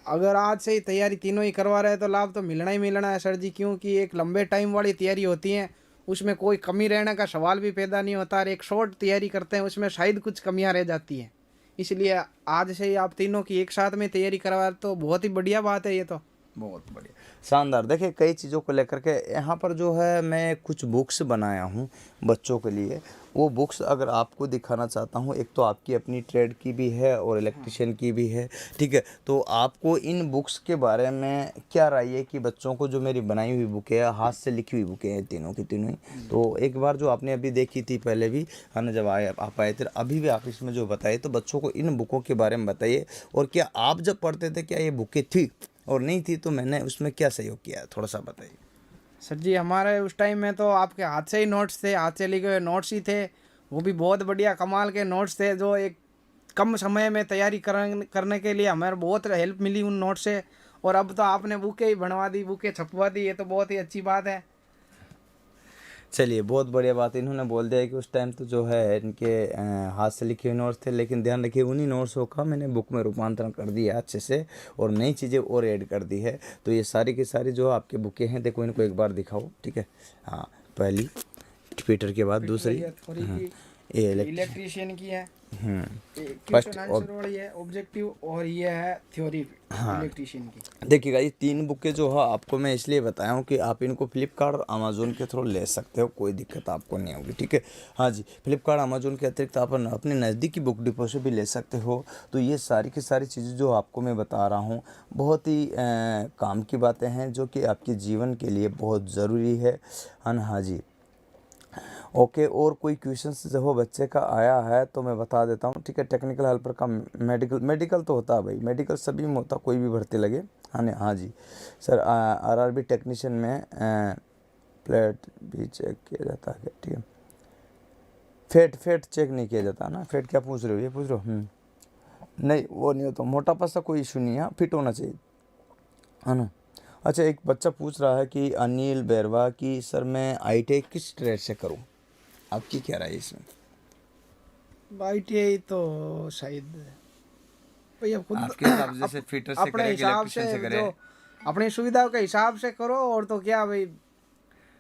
अगर आज से ही तैयारी तीनों ही करवा रहे हैं तो लाभ तो मिलना ही मिलना है सर जी, क्योंकि एक लंबे टाइम वाली तैयारी होती है, उसमें कोई कमी रहने का सवाल भी पैदा नहीं होता, और एक शॉर्ट तैयारी करते हैं उसमें शायद कुछ कमियां रह जाती हैं। इसलिए आज से ही आप तीनों की एक साथ में तैयारी करवा तो बहुत ही बढ़िया बात है ये तो। बहुत बढ़िया, शानदार। देखिए, कई चीज़ों को लेकर के यहाँ पर जो है मैं कुछ बुक्स बनाया हूँ बच्चों के लिए। वो बुक्स अगर आपको दिखाना चाहता हूँ, एक तो आपकी अपनी ट्रेड की भी है और इलेक्ट्रिशियन की भी है, ठीक है? तो आपको इन बुक्स के बारे में क्या राय है कि बच्चों को जो मेरी बनाई हुई बुकें है, हाथ से लिखी हुई बुकें हैं तीनों की तीनों ही, तो एक बार जो आपने अभी देखी थी पहले भी, है ना, जब आप आए थे, अभी भी आप इसमें जो बताए, तो बच्चों को इन बुकों के बारे में बताइए। और क्या आप जब पढ़ते थे, क्या ये बुकें थी, और नहीं थी तो मैंने उसमें क्या सहयोग किया है, थोड़ा सा बताइए। सर जी, हमारे उस टाइम में तो आपके हाथ से ही नोट्स थे, हाथ से लिखे हुए नोट्स ही थे, वो भी बहुत बढ़िया कमाल के नोट्स थे, जो एक कम समय में तैयारी करने के लिए हमारे बहुत हेल्प मिली उन नोट से। और अब तो आपने बुकें ही बनवा दी, बुकें छपवा दी, ये तो बहुत ही अच्छी बात है। चलिए, बहुत बढ़िया बात। इन्होंने बोल दिया कि उस टाइम तो जो है इनके हाथ से लिखे हुए नोट्स थे, लेकिन ध्यान रखिए उन्हीं नोट्सों का मैंने बुक में रूपांतरण कर दिया अच्छे से, और नई चीज़ें और ऐड कर दी है। तो ये सारी की सारी जो आपके बुकें हैं, देखो इनको एक बार दिखाओ, ठीक है? हाँ, पहली पीटर के बाद दूसरी, हाँ, ये इलेक्ट्रीशियन की है, फर्स्ट। क्वेश्चन आंसर वाली है, ऑब्जेक्टिव, और ये है थ्योरी इलेक्ट्रीशियन की। देखिएगा, ये 3 बुकें जो है आपको मैं इसलिए बताया हूँ कि आप इनको फ्लिपकार्ट और अमेजोन के थ्रू ले सकते हो, कोई दिक्कत आपको नहीं होगी, ठीक है? हाँ जी, फ्लिपकार्ट अमेजोन के अतिरिक्त आप अपने नज़दीकी बुक डिपो से भी ले सकते हो। तो ये सारी की सारी चीज़ें जो आपको मैं बता रहा हूँ, बहुत ही काम की बातें हैं, जो कि आपके जीवन के लिए बहुत ज़रूरी है ना? हाँ जी, ओके। और कोई क्वेश्चंस जो बच्चे का आया है तो मैं बता देता हूँ, ठीक है? टेक्निकल हेल्पर का मेडिकल तो होता है भाई, मेडिकल सभी में होता, कोई भी भर्ती लगे, हाँ नहीं? हाँ जी सर, RRB टेक्नीशियन में प्लेट भी चेक किया जाता है क्या, ठीक है? फेट चेक नहीं किया जाता ना? फेट क्या पूछ रहे हो, ये पूछ रहे हो? नहीं, वो नहीं होता, मोटापा सा कोई इशू नहीं है, फिट होना चाहिए, है ना? अच्छा, एक बच्चा पूछ रहा है कि अनिल बैरवा की, सर मैं ITI किस ट्रेड से करूँ, आपकी क्या राय है इसमें? ITI तो शायद भैया खुद आपके हिसाब से जैसे फिटर से अपने करे कि हिसाब से इलेक्ट्रिशियन से करे? जो अपनी सुविधा के हिसाब से करो, और तो क्या भाई,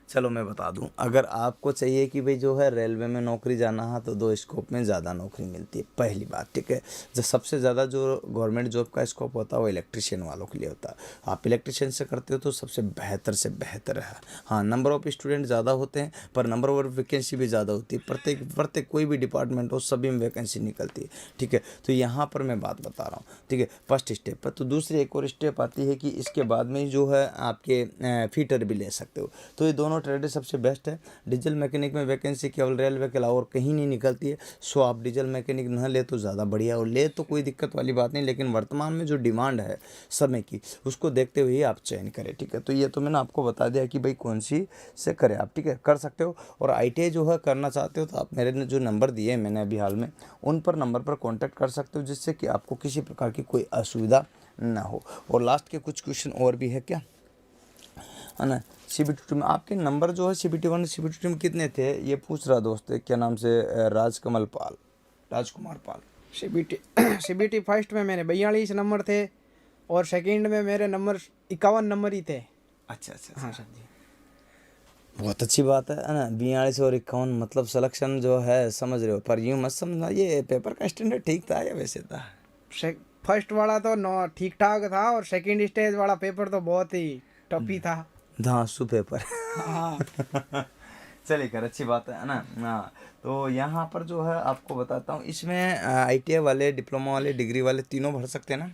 चलो मैं बता दूं, अगर आपको चाहिए कि भाई जो है रेलवे में नौकरी जाना है तो दो स्कोप में ज़्यादा नौकरी मिलती है, पहली बात, ठीक है। जो सबसे ज़्यादा जो गवर्नमेंट जॉब का स्कोप होता है वो इलेक्ट्रिशियन वालों के लिए होता है। आप इलेक्ट्रिशियन से करते हो तो सबसे बेहतर है। हाँ, नंबर ऑफ़ स्टूडेंट ज़्यादा होते हैं पर नंबर ऑफ वैकेंसी भी ज़्यादा होती है। प्रत्येक कोई भी डिपार्टमेंट हो सभी में वैकेंसी निकलती है, ठीक है। तो यहाँ पर मैं बात बता रहा हूँ, ठीक है, फर्स्ट स्टेप पर। तो दूसरी एक और स्टेप आती है कि इसके बाद में जो है आपके फीटर भी ले सकते हो। तो ये दोनों ट्रेड सबसे बेस्ट है। डीजल मैकेनिक में वैकेंसी केवल रेलवे के अलावा और कहीं नहीं निकलती है। सो आप डीजल मैकेनिक न ले तो ज़्यादा बढ़िया, और ले तो कोई दिक्कत वाली बात नहीं, लेकिन वर्तमान में जो डिमांड है समय की उसको देखते हुए ही आप चयन करें, ठीक है। तो ये तो मैंने आपको बता दिया कि भाई कौन सी से करें आप, ठीक है, कर सकते हो। और ITI जो है करना चाहते हो तो आप मेरे ने जो नंबर दिए हैं मैंने अभी हाल में, उन पर नंबर पर कॉन्टैक्ट कर सकते हो, जिससे कि आपको किसी प्रकार की कोई असुविधा ना हो। और लास्ट के कुछ क्वेश्चन और भी है क्या, है ना। CBT में आपके नंबर जो है CBT 1 CBT में कितने थे, ये पूछ रहा दोस्त है, क्या नाम से, राजकुमार पाल। CBT फर्स्ट में मेरे 42 नंबर थे और सेकंड में मेरे नंबर 51 नंबर ही थे। अच्छा। हाँ सर जी। बहुत अच्छी बात है ना। 42 और 51 मतलब सिलेक्शन जो है, समझ रहे हो। पर यूँ मत समझना ये पेपर का स्टैंडर्ड ठीक था या वैसे था। फर्स्ट वाला तो नौ ठीक ठाक था और सेकंड स्टेज वाला पेपर तो बहुत ही टफ ही था। धांसू पेपर। हाँ। चलिए कर, अच्छी बात है ना। हाँ, तो यहाँ पर जो है आपको बताता हूँ, इसमें ITI वाले, डिप्लोमा वाले, डिग्री वाले तीनों भर सकते हैं ना।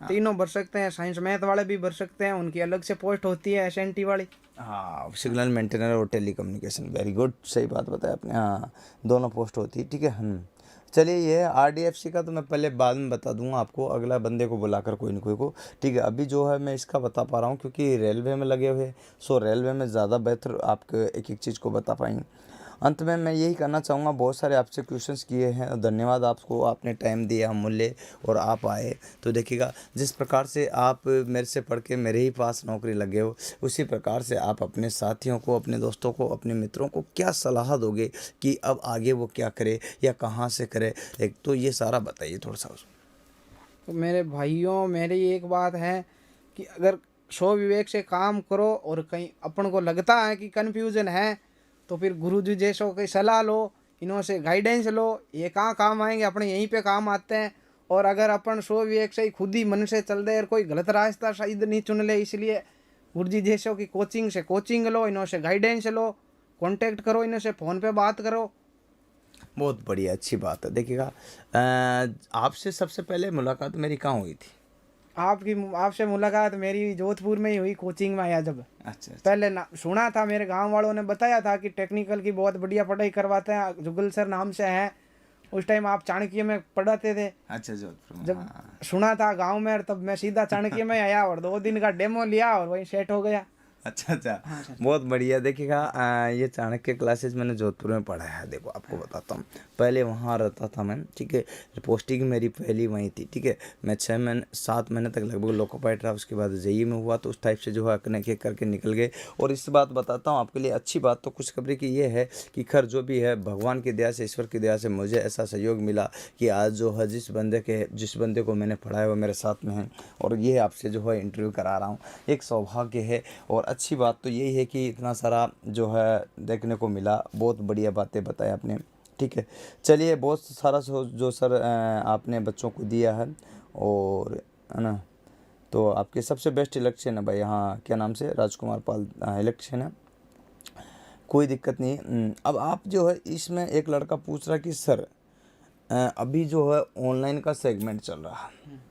तीनों भर सकते हैं, साइंस मैथ वाले भी भर सकते हैं, उनकी अलग से पोस्ट होती है SNT वाली। हाँ, सिग्नल मेंटेनर और टेलीकम्युनिकेशन, वेरी गुड, सही बात बताया आपने। हाँ, दोनों पोस्ट होती है, ठीक है। चलिए ये RDFC का तो मैं पहले बाद में बता दूंगा आपको, अगला बंदे को बुलाकर कोई न कोई को, ठीक है। अभी जो है मैं इसका बता पा रहा हूँ क्योंकि रेलवे में लगे हुए, सो रेलवे में ज़्यादा बेहतर आपको एक एक चीज़ को बता पाएंगे। अंत में मैं यही करना चाहूँगा, बहुत सारे आपसे क्वेश्चंस किए हैं और धन्यवाद आपको, आपने टाइम दिया अमूल्य और आप आए। तो देखिएगा, जिस प्रकार से आप मेरे से पढ़ के मेरे ही पास नौकरी लगे हो, उसी प्रकार से आप अपने साथियों को, अपने दोस्तों को, अपने मित्रों को क्या सलाह दोगे कि अब आगे वो क्या करे या कहाँ से करे, एक तो ये सारा बताइए थोड़ा सा। तो मेरे भाइयों, मेरी एक बात है कि अगर सो विवेक से काम करो और कहीं अपन को लगता है कि कन्फ्यूजन है तो फिर गुरुजी जैसों की सलाह लो, इन्हों से गाइडेंस लो, ये कहाँ काम आएंगे, अपने यहीं पे काम आते हैं। और अगर अपन सो विवेक से ही खुद ही मन से चल दे और कोई गलत रास्ता शायद नहीं चुन ले, इसलिए गुरुजी जैसों की कोचिंग से कोचिंग लो, इन्हों से गाइडेंस लो, कॉन्टेक्ट करो, इन्हों से फ़ोन पे बात करो। बहुत बढ़िया, अच्छी बात है। देखिएगा, आपसे सबसे पहले मुलाकात मेरी कहाँ हुई थी। आपसे मुलाकात मेरी जोधपुर में ही हुई, कोचिंग में आया जब। अच्छा। पहले ना सुना था, मेरे गांव वालों ने बताया था कि टेक्निकल की बहुत बढ़िया पढ़ाई करवाते हैं, जुगल सर नाम से हैं। उस टाइम आप चाणक्य में पढ़ाते थे। अच्छा, जोधपुर में, जब हाँ। सुना था गांव में, तब मैं सीधा चाणक्य में आया और 2 दिन का डेमो लिया और वहीं सेट हो गया। अच्छा। हाँ सर। बहुत बढ़िया। देखिएगा, ये चाणक्य क्लासेस मैंने जोधपुर में पढ़ा है। देखो आपको बताता हूँ, पहले वहाँ रहता था मैं, ठीक है। पोस्टिंग मेरी पहली वहीं थी, ठीक है। मैं 7 महीने तक लगभग लोकोपाइट रहा, उसके बाद JEE में हुआ। तो उस टाइप से जो है अकने के करके निकल गए। और इस बात बताता हूँ आपके लिए, अच्छी बात तो खुशखबरी की ये है कि खैर जो भी है, भगवान की दया से, ईश्वर की दया से मुझे ऐसा सहयोग मिला कि आज जो है जिस बंदे को मैंने पढ़ाया वो मेरे साथ में है, और ये आपसे जो है इंटरव्यू करा रहा हूँ, एक सौभाग्य है। और अच्छी बात तो यही है कि इतना सारा जो है देखने को मिला, बहुत बढ़िया बातें बताया आपने, ठीक है। चलिए, बहुत सारा जो सर आपने बच्चों को दिया है, और है ना, तो आपके सबसे बेस्ट इलेक्शन है भाई। हाँ, क्या नाम से, राजकुमार पाल इलेक्शन है, कोई दिक्कत नहीं। अब आप जो है, इसमें एक लड़का पूछ रहा कि सर अभी जो है ऑनलाइन का सेगमेंट चल रहा है,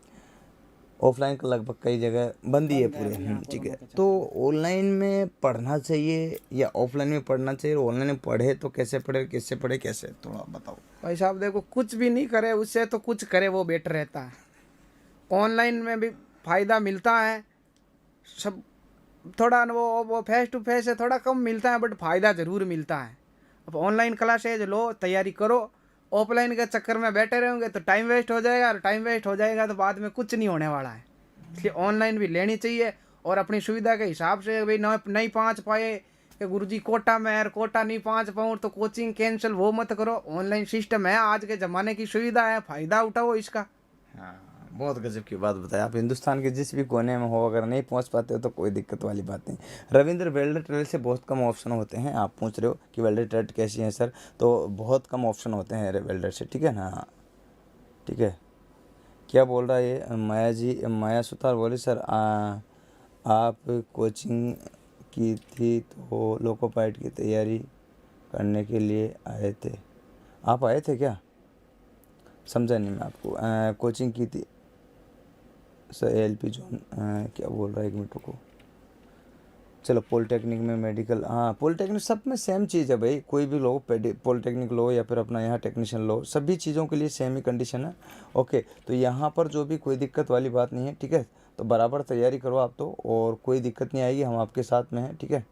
ऑफलाइन का लगभग कई जगह बंद ही है पूरे, ठीक है। तो ऑनलाइन में पढ़ना चाहिए या ऑफलाइन में पढ़ना चाहिए, ऑनलाइन में पढ़े तो कैसे पढ़े, किससे पढ़े, कैसे, थोड़ा बताओ भाई साहब देखो, कुछ भी नहीं करे उससे तो कुछ करे वो बेटर रहता है। ऑनलाइन में भी फ़ायदा मिलता है, सब थोड़ा वो फेस टू फेस है, थोड़ा कम मिलता है, बट फ़ायदा ज़रूर मिलता है। अब ऑनलाइन क्लासेज लो, तैयारी करो, ऑफलाइन के चक्कर में बैठे रहेंगे तो टाइम वेस्ट हो जाएगा, और टाइम वेस्ट हो जाएगा तो बाद में कुछ नहीं होने वाला है। इसलिए ऑनलाइन भी लेनी चाहिए, और अपनी सुविधा के हिसाब से। भाई नहीं पहुँच पाए कि गुरुजी कोटा में है, कोटा नहीं पहुँच पाऊँ तो कोचिंग कैंसिल, वो मत करो। ऑनलाइन सिस्टम है, आज के ज़माने की सुविधा है, फ़ायदा उठाओ इसका। हाँ, बहुत गजब की बात बताई आप। हिंदुस्तान के जिस भी कोने में हो, अगर नहीं पहुंच पाते हो तो कोई दिक्कत वाली बात नहीं। रविंद्र, वेल्डर ट्रेड से बहुत कम ऑप्शन होते हैं। आप पूछ रहे हो कि वेल्डर ट्रेड कैसी है सर, तो बहुत कम ऑप्शन होते हैं वेल्डर से, ठीक है ना। ठीक है, क्या बोल रहा है ये माया जी, माया सुतार बोली सर आप कोचिंग की थी तो लोको पाइलट की तैयारी करने के लिए आए थे। आप आए थे क्या, समझा नहीं मैं आपको। कोचिंग की थी सर एलपी जोन, क्या बोल रहा है, एक मिनट को। चलो पॉलिटेक्निक में मेडिकल, हाँ पॉलिटेक्निक सब में सेम चीज़ है भाई, कोई भी लो पॉलिटेक्निक लो या फिर अपना यहाँ टेक्नीशियन लो, सभी चीज़ों के लिए सेम ही कंडीशन है। ओके, तो यहाँ पर जो भी कोई दिक्कत वाली बात नहीं है, ठीक है। तो बराबर तैयारी करो आप तो, और कोई दिक्कत नहीं आएगी, हम आपके साथ में हैं, ठीक है।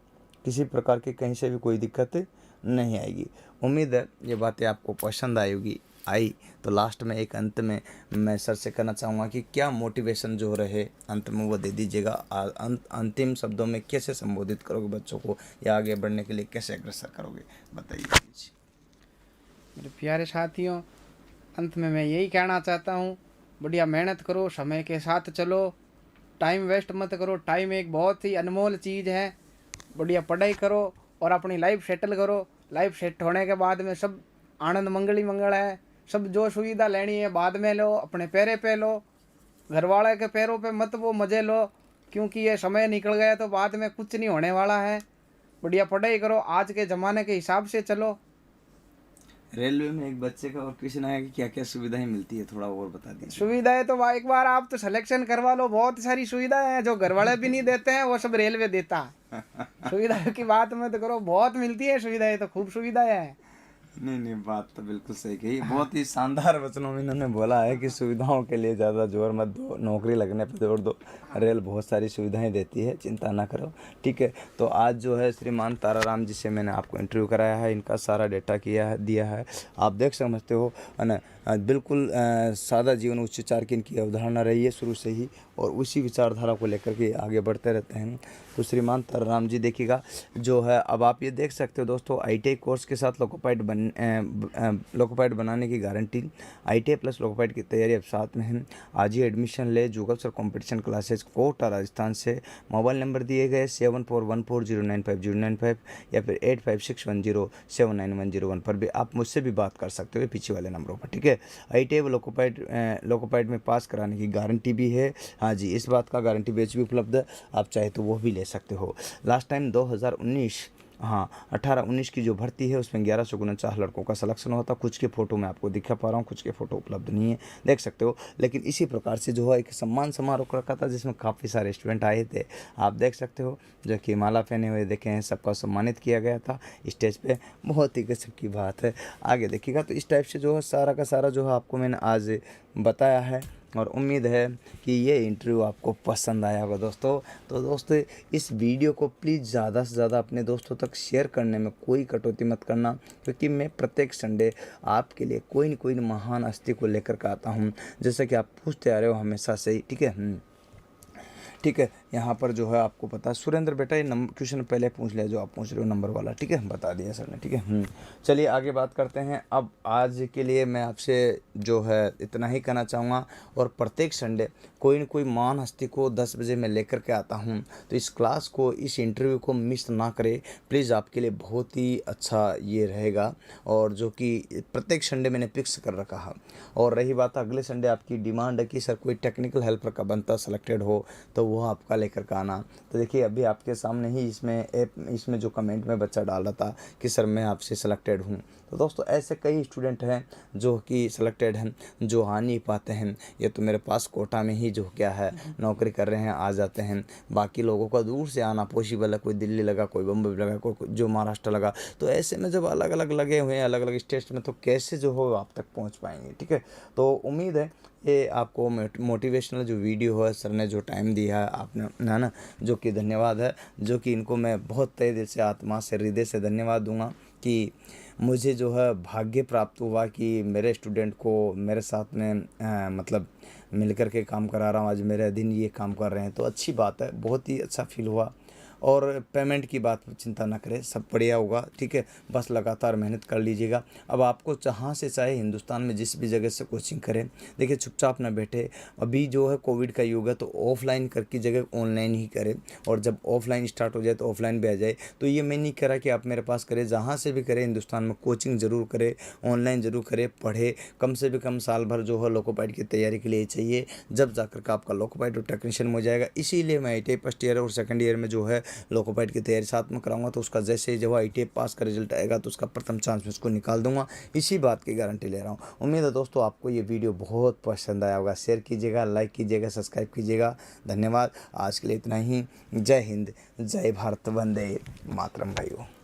किसी प्रकार की कहीं से भी कोई दिक्कत नहीं आएगी। उम्मीद है ये बातें आपको पसंद आएगी। आई तो लास्ट में एक अंत में मैं सर से कहना चाहूँगा कि क्या मोटिवेशन जो रहे अंत में वो दे दीजिएगा। अंतिम शब्दों में कैसे संबोधित करोगे बच्चों को, या आगे बढ़ने के लिए कैसे अग्रसर करोगे, बताइए प्लीज। मेरे प्यारे साथियों, अंत में मैं यही कहना चाहता हूँ, बढ़िया मेहनत करो, समय के साथ चलो, टाइम वेस्ट मत करो। टाइम एक बहुत ही अनमोल चीज़ है। बढ़िया पढ़ाई करो और अपनी लाइफ सेटल करो। लाइफ सेट होने के बाद में सब आनंद मंगल ही मंगल है। सब जो सुविधा लेनी है बाद में लो, अपने पैरे पे लो, घर वाले के पैरों पे मत वो मज़े लो, क्योंकि ये समय निकल गया तो बाद में कुछ नहीं होने वाला है। बढ़िया पढ़ाई करो, आज के ज़माने के हिसाब से चलो। रेलवे में एक बच्चे का और क्वेश्चन आया कि क्या क्या सुविधाएं मिलती है, थोड़ा और बता दीजिए। सुविधाएं तो एक बार आप तो सिलेक्शन करवा लो, बहुत सारी सुविधाएं हैं जो घर वाले भी नहीं देते हैं, वो सब रेलवे देता है। सुविधाओं की बात मत करो, बहुत मिलती है सुविधाएं, तो खूब सुविधाएं हैं। नहीं नहीं, बात तो बिल्कुल सही कही। बहुत ही शानदार वचनों में इन्होंने बोला है कि सुविधाओं के लिए ज़्यादा जोर मत दो, नौकरी लगने पर जोर दो। रेल बहुत सारी सुविधाएं देती है, चिंता ना करो, ठीक है। तो आज जो है श्रीमान ताराराम जी से मैंने आपको इंटरव्यू कराया है, इनका सारा डेटा दिया है, आप देख समझते हो, है ना। बिल्कुल सादा जीवन उच्च विचार की इनकी अवधारणा रही है शुरू से ही, और उसी विचारधारा को लेकर के आगे बढ़ते रहते हैं। तो श्रीमान ताराराम जी देखिएगा जो है, अब आप ये देख सकते हो दोस्तों, ITI कोर्स के साथ लोकोपाइट बनाने की गारंटी, ITI प्लस लोकोपाइट की तैयारी अब साथ में है। आज ही एडमिशन ले Jugal sir competition classes Kota Rajasthan से। मोबाइल नंबर दिए गए 7414095095 या फिर 8561079101 पर भी आप मुझसे भी बात कर सकते हो, पीछे वाले नंबरों पर, ठीक है। ITI लोकोपाइट में पास कराने की गारंटी भी है। हाँ जी, इस बात का गारंटी बेच भी उपलब्ध है, आप चाहे तो वो भी ले सकते हो। लास्ट टाइम 2019 हाँ 18-19 की जो भर्ती है उसमें 1149 लड़कों का सिलेक्शन हुआ था। कुछ के फ़ोटो मैं आपको दिखा पा रहा हूँ, कुछ के फ़ोटो उपलब्ध नहीं है, देख सकते हो। लेकिन इसी प्रकार से जो है एक सम्मान समारोह रखा था जिसमें काफ़ी सारे स्टूडेंट आए थे, आप देख सकते हो, जो कि माला पहने हुए देखे हैं, सबका सम्मानित किया गया था स्टेज पे। बहुत ही गजब की बात है, आगे देखिएगा। तो इस टाइप से जो है सारा का सारा जो है आपको मैंने आज बताया है, और उम्मीद है कि ये इंटरव्यू आपको पसंद आया होगा दोस्तों। तो दोस्तों इस वीडियो को प्लीज़ ज़्यादा से ज़्यादा अपने दोस्तों तक शेयर करने में कोई कटौती मत करना, क्योंकि मैं प्रत्येक संडे आपके लिए कोई न कोई महान हस्ती को लेकर के आता हूँ, जैसे कि आप पूछते आ रहे हो हमेशा से ही, ठीक है। ठीक है, यहाँ पर जो है आपको पता है सुरेंद्र बेटा, ये नंबर क्वेश्चन पहले पूछ लिया जो आप पूछ रहे हो नंबर वाला, ठीक है, बता दिया सर ने, ठीक है। चलिए आगे बात करते हैं। अब आज के लिए मैं आपसे जो है इतना ही कहना चाहूँगा, और प्रत्येक संडे कोई न कोई महान हस्ती को 10 बजे मैं लेकर के आता हूँ, तो इस क्लास को, इस इंटरव्यू को मिस ना करें प्लीज़, आपके लिए बहुत ही अच्छा ये रहेगा। और जो कि प्रत्येक संडे मैंने फिक्स कर रखा है। और रही बात अगले संडे आपकी डिमांड है कि सर कोई टेक्निकल हेल्पर का बनता सेलेक्टेड हो तो वो आपका लेकर के आना। तो देखिए अभी आपके सामने ही इसमें जो कमेंट में बच्चा डाल रहा था कि सर मैं आपसे सेलेक्टेड हूँ, तो दोस्तों ऐसे कई स्टूडेंट हैं जो कि सिलेक्टेड हैं, जो आ नहीं पाते हैं। ये तो मेरे पास कोटा में ही जो क्या है नौकरी कर रहे हैं, आ जाते हैं। बाकी लोगों का दूर से आना पॉसिबल है, कोई दिल्ली लगा, कोई बम्बई लगा, कोई जो महाराष्ट्र लगा। तो ऐसे में जब अलग अलग लगे हुए हैं अलग अलग स्टेट्स में, तो कैसे जो हो आप तक पहुंच पाएंगे, ठीक है। तो उम्मीद है ये आपको मोटिवेशनल जो वीडियो है, सर ने जो टाइम दिया है आपने, है ना, जो कि धन्यवाद है, जो कि इनको मैं बहुत तहे दिल से, आत्मा से, हृदय से धन्यवाद दूंगा कि मुझे जो है भाग्य प्राप्त हुआ कि मेरे स्टूडेंट को मेरे साथ में मतलब मिल कर के काम करा रहा हूँ। आज मेरे अधीन ये काम कर रहे हैं, तो अच्छी बात है, बहुत ही अच्छा फील हुआ। और पेमेंट की बात चिंता ना करें, सब बढ़िया होगा, ठीक है। बस लगातार मेहनत कर लीजिएगा। अब आपको जहाँ से चाहे हिंदुस्तान में जिस भी जगह से कोचिंग करें, देखिए चुपचाप ना बैठे। अभी जो है कोविड का युग है, तो ऑफलाइन कर की जगह ऑनलाइन ही करें, और जब ऑफलाइन स्टार्ट हो जाए तो ऑफलाइन भी आ जाए। तो ये मैं नहीं कह रहा कि आप मेरे पास करें, जहाँ से भी करें हिंदुस्तान में कोचिंग ज़रूर करें, ऑनलाइन ज़रूर करें, पढ़े। कम से भी कम साल भर जो है लोको पाइलट की तैयारी के लिए चाहिए, जब जाकर के आपका लोको पाइलट और टेक्नीशियन हो जाएगा। इसीलिए मैं ITI फर्स्ट ईयर और सेकंड ईयर में जो है लोको पाइलट की तैयारी साथ में कराऊंगा। तो उसका जैसे ही जब ITI पास का रिजल्ट आएगा तो उसका प्रथम चांस में उसको निकाल दूंगा, इसी बात की गारंटी ले रहा हूँ। उम्मीद है दोस्तों आपको ये वीडियो बहुत पसंद आया होगा। शेयर कीजिएगा, लाइक कीजिएगा, सब्सक्राइब कीजिएगा। धन्यवाद। आज के लिए इतना ही। जय हिंद, जय भारत, वंदे मातरम भाइयों।